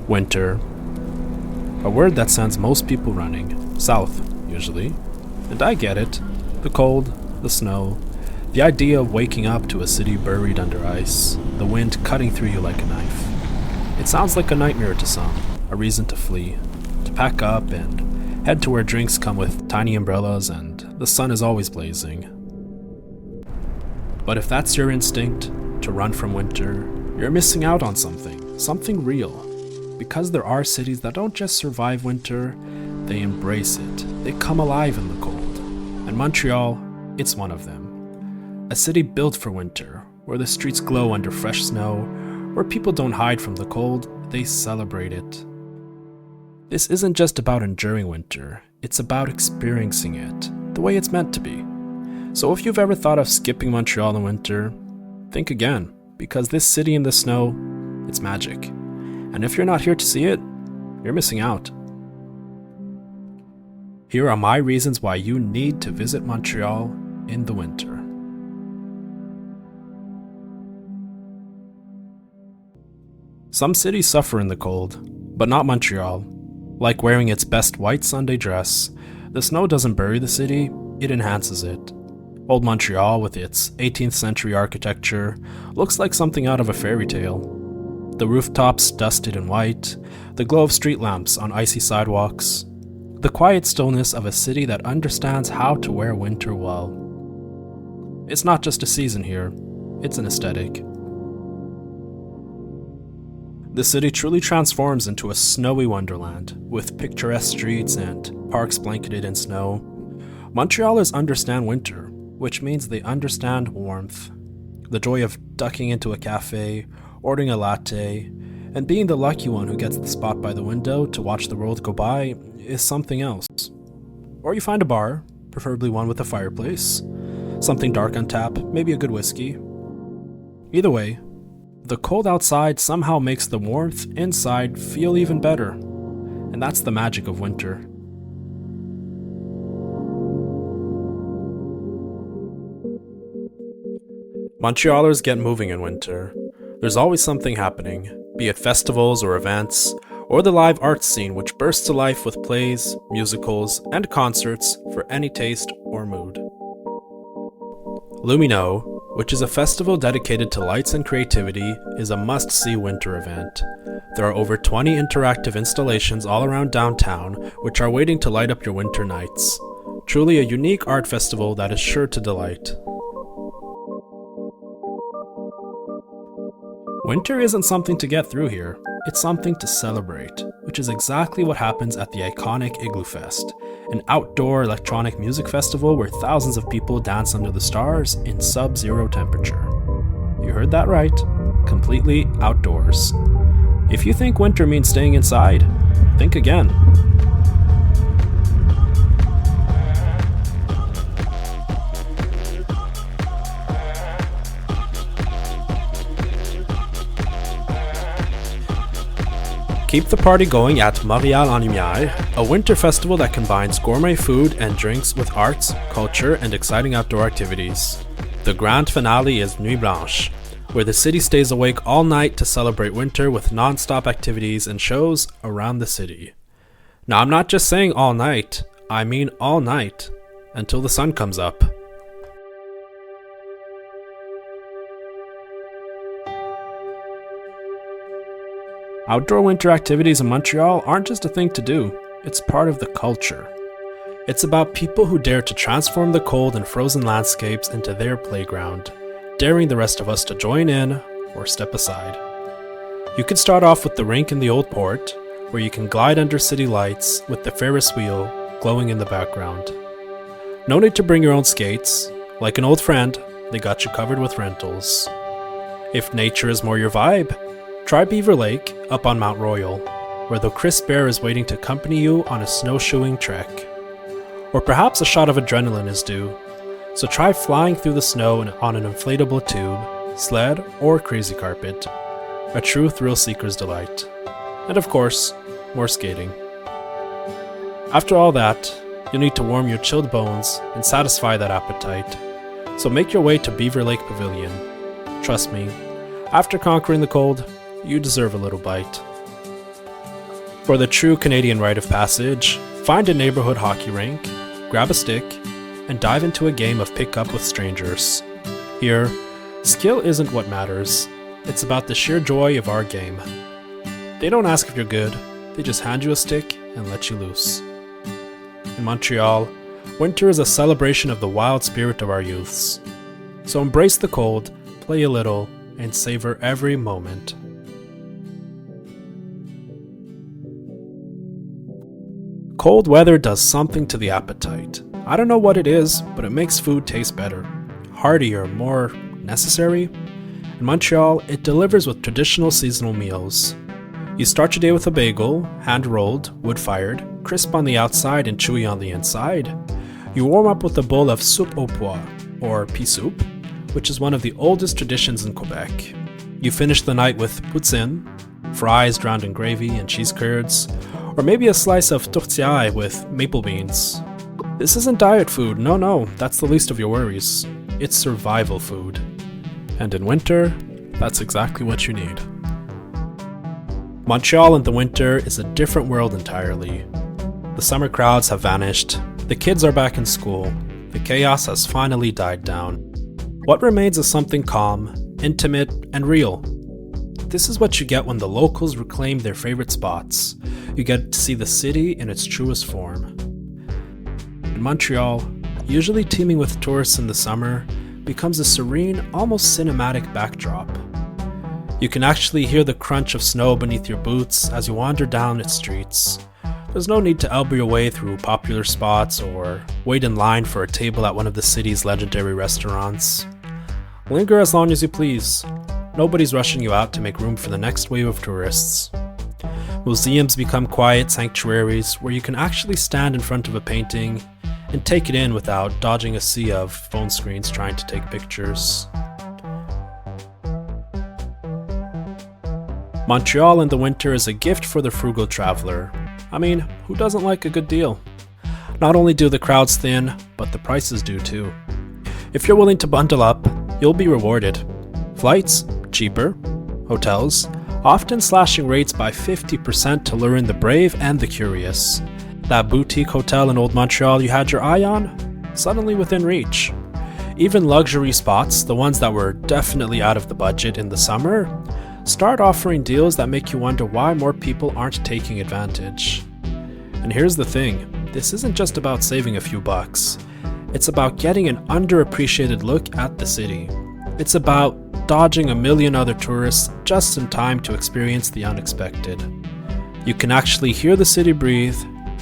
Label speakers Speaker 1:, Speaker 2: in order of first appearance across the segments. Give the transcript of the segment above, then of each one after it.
Speaker 1: Winter. A word that sends most people running, south, usually. And I get it. The cold, the snow, the idea of waking up to a city buried under ice, the wind cutting through you like a knife. It sounds like a nightmare to some, a reason to flee, to pack up and head to where drinks come with tiny umbrellas and the sun is always blazing. But if that's your instinct, to run from winter, you're missing out on something real. Because there are cities that don't just survive winter, they embrace it. They come alive in the cold. And Montreal, it's one of them. A city built for winter, where the streets glow under fresh snow, where people don't hide from the cold, they celebrate it. This isn't just about enduring winter, it's about experiencing it, the way it's meant to be. So if you've ever thought of skipping Montreal in winter, think again, because this city in the snow, it's magic. And if you're not here to see it, you're missing out. Here are my reasons why you need to visit Montreal in the winter. Some cities suffer in the cold, but not Montreal. Like wearing its best white Sunday dress, the snow doesn't bury the city, it enhances it. Old Montreal, with its 18th century architecture, looks like something out of a fairy tale. The rooftops dusted in white, the glow of street lamps on icy sidewalks, the quiet stillness of a city that understands how to wear winter well. It's not just a season here, it's an aesthetic. The city truly transforms into a snowy wonderland, with picturesque streets and parks blanketed in snow. Montrealers understand winter, which means they understand warmth. The joy of ducking into a cafe, ordering a latte, and being the lucky one who gets the spot by the window to watch the world go by is something else. Or you find a bar, preferably one with a fireplace, something dark on tap, maybe a good whiskey. Either way, the cold outside somehow makes the warmth inside feel even better, and that's the magic of winter. Montrealers get moving in winter. There's always something happening, be it festivals or events, or the live arts scene which bursts to life with plays, musicals, and concerts for any taste or mood. Lumino, which is a festival dedicated to lights and creativity, is a must-see winter event. There are over 20 interactive installations all around downtown which are waiting to light up your winter nights. Truly a unique art festival that is sure to delight. Winter isn't something to get through here, it's something to celebrate, which is exactly what happens at the iconic Igloo Fest, an outdoor electronic music festival where thousands of people dance under the stars in sub-zero temperature. You heard that right, completely outdoors. If you think winter means staying inside, think again. Keep the party going at Montreal en Lumière, a winter festival that combines gourmet food and drinks with arts, culture, and exciting outdoor activities. The grand finale is Nuit Blanche, where the city stays awake all night to celebrate winter with non-stop activities and shows around the city. Now, I'm not just saying all night, I mean all night, until the sun comes up. Outdoor winter activities in Montreal aren't just a thing to do, it's part of the culture. It's about people who dare to transform the cold and frozen landscapes into their playground, daring the rest of us to join in or step aside. You can start off with the rink in the Old Port, where you can glide under city lights with the Ferris wheel glowing in the background. No need to bring your own skates. Like an old friend, they got you covered with rentals. If nature is more your vibe, try Beaver Lake up on Mount Royal, where the crisp air is waiting to accompany you on a snowshoeing trek. Or perhaps a shot of adrenaline is due, so try flying through the snow on an inflatable tube, sled, or crazy carpet. A true thrill seeker's delight. And of course, more skating. After all that, you'll need to warm your chilled bones and satisfy that appetite. So make your way to Beaver Lake Pavilion. Trust me, after conquering the cold, you deserve a little bite. For the true Canadian rite of passage, find a neighborhood hockey rink, grab a stick, and dive into a game of pick-up with strangers. Here, skill isn't what matters, it's about the sheer joy of our game. They don't ask if you're good, they just hand you a stick and let you loose. In Montreal, winter is a celebration of the wild spirit of our youths. So embrace the cold, play a little, and savor every moment. Cold weather does something to the appetite. I don't know what it is, but it makes food taste better, heartier, more necessary. In Montreal, it delivers with traditional seasonal meals. You start your day with a bagel, hand-rolled, wood-fired, crisp on the outside and chewy on the inside. You warm up with a bowl of soupe aux pois, or pea soup, which is one of the oldest traditions in Quebec. You finish the night with cuisine, fries drowned in gravy and cheese curds, or maybe a slice of tourtière with maple beans. This isn't diet food, no, that's the least of your worries. It's survival food. And in winter, that's exactly what you need. Montreal in the winter is a different world entirely. The summer crowds have vanished, the kids are back in school, the chaos has finally died down. What remains is something calm, intimate, and real. This is what you get when the locals reclaim their favorite spots. You get to see the city in its truest form. In Montreal, usually teeming with tourists in the summer, becomes a serene, almost cinematic backdrop. You can actually hear the crunch of snow beneath your boots as you wander down its streets. There's no need to elbow your way through popular spots or wait in line for a table at one of the city's legendary restaurants. Linger as long as you please. Nobody's rushing you out to make room for the next wave of tourists. Museums become quiet sanctuaries where you can actually stand in front of a painting and take it in without dodging a sea of phone screens trying to take pictures. Montreal in the winter is a gift for the frugal traveler. I mean, who doesn't like a good deal? Not only do the crowds thin, but the prices do too. If you're willing to bundle up, you'll be rewarded. Flights, cheaper. Hotels, often slashing rates by 50% to lure in the brave and the curious. That boutique hotel in Old Montreal you had your eye on? Suddenly within reach. Even luxury spots, the ones that were definitely out of the budget in the summer, start offering deals that make you wonder why more people aren't taking advantage. And here's the thing, this isn't just about saving a few bucks. It's about getting an underappreciated look at the city. It's about dodging a million other tourists just in time to experience the unexpected. You can actually hear the city breathe,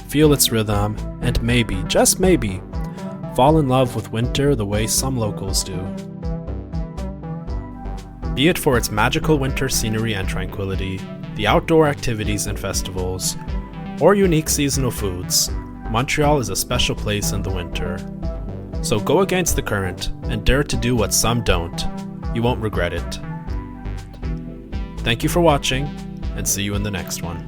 Speaker 1: feel its rhythm, and maybe, just maybe, fall in love with winter the way some locals do. Be it for its magical winter scenery and tranquility, the outdoor activities and festivals, or unique seasonal foods, Montreal is a special place in the winter. So go against the current and dare to do what some don't. You won't regret it. Thank you for watching, and see you in the next one.